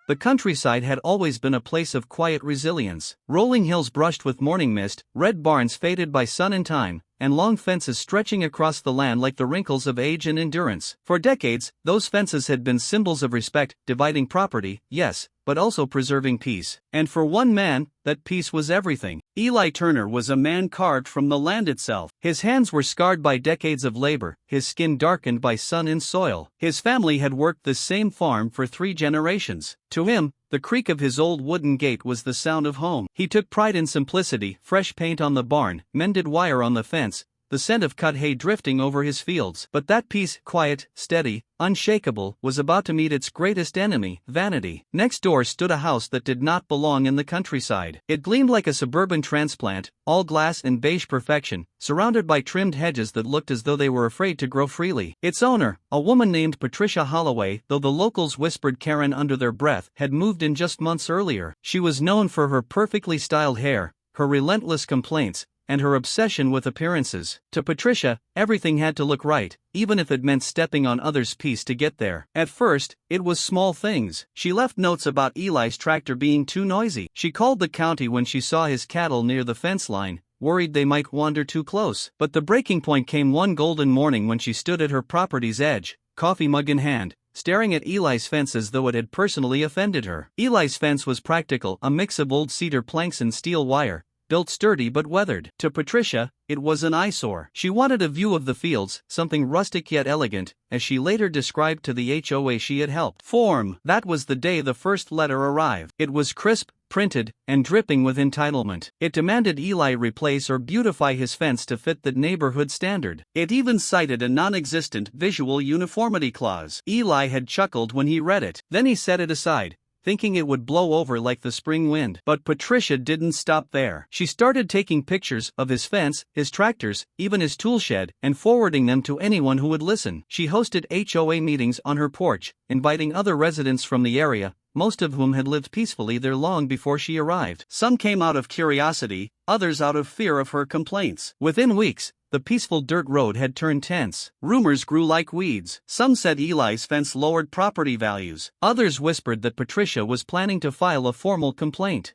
The countryside had always been a place of quiet resilience. Rolling hills brushed with morning mist, red barns faded by sun and time, and long fences stretching across the land like the wrinkles of age and endurance. For decades, those fences had been symbols of respect, dividing property, yes, but also preserving peace. And for one man, that peace was everything. Eli Turner was a man carved from the land itself. His hands were scarred by decades of labor, his skin darkened by sun and soil. His family had worked this same farm for 3 generations. To him, the creak of his old wooden gate was the sound of home. He took pride in simplicity: fresh paint on the barn, mended wire on the fence, the scent of cut hay drifting over his fields. But that peace, quiet, steady, unshakable, was about to meet its greatest enemy, vanity. Next door stood a house that did not belong in the countryside. It gleamed like a suburban transplant, all glass and beige perfection, surrounded by trimmed hedges that looked as though they were afraid to grow freely. Its owner, a woman named Patricia Holloway, though the locals whispered Karen under their breath, had moved in just months earlier. She was known for her perfectly styled hair, her relentless complaints, and her obsession with appearances. To Patricia, everything had to look right, even if it meant stepping on others' peace to get there. At first, it was small things. She left notes about Eli's tractor being too noisy. She called the county when she saw his cattle near the fence line, worried they might wander too close. But the breaking point came one golden morning when she stood at her property's edge, coffee mug in hand, staring at Eli's fence as though it had personally offended her. Eli's fence was practical, a mix of old cedar planks and steel wire, built sturdy but weathered. To Patricia, it was an eyesore. She wanted a view of the fields, something rustic yet elegant, as she later described to the HOA she had helped form. That was the day the first letter arrived. It was crisp, printed, and dripping with entitlement. It demanded Eli replace or beautify his fence to fit the neighborhood standard. It even cited a non-existent visual uniformity clause. Eli had chuckled when he read it. Then he set it aside, thinking it would blow over like the spring wind. But Patricia didn't stop there. She started taking pictures of his fence, his tractors, even his tool shed, and forwarding them to anyone who would listen. She hosted HOA meetings on her porch, inviting other residents from the area, most of whom had lived peacefully there long before she arrived. Some came out of curiosity, others out of fear of her complaints. Within weeks, the peaceful dirt road had turned tense. Rumors grew like weeds. Some said Eli's fence lowered property values. Others whispered that Patricia was planning to file a formal complaint.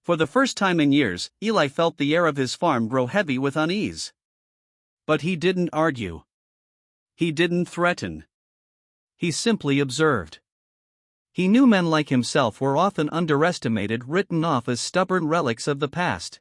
For the first time in years, Eli felt the air of his farm grow heavy with unease. But he didn't argue. He didn't threaten. He simply observed. He knew men like himself were often underestimated, written off as stubborn relics of the past.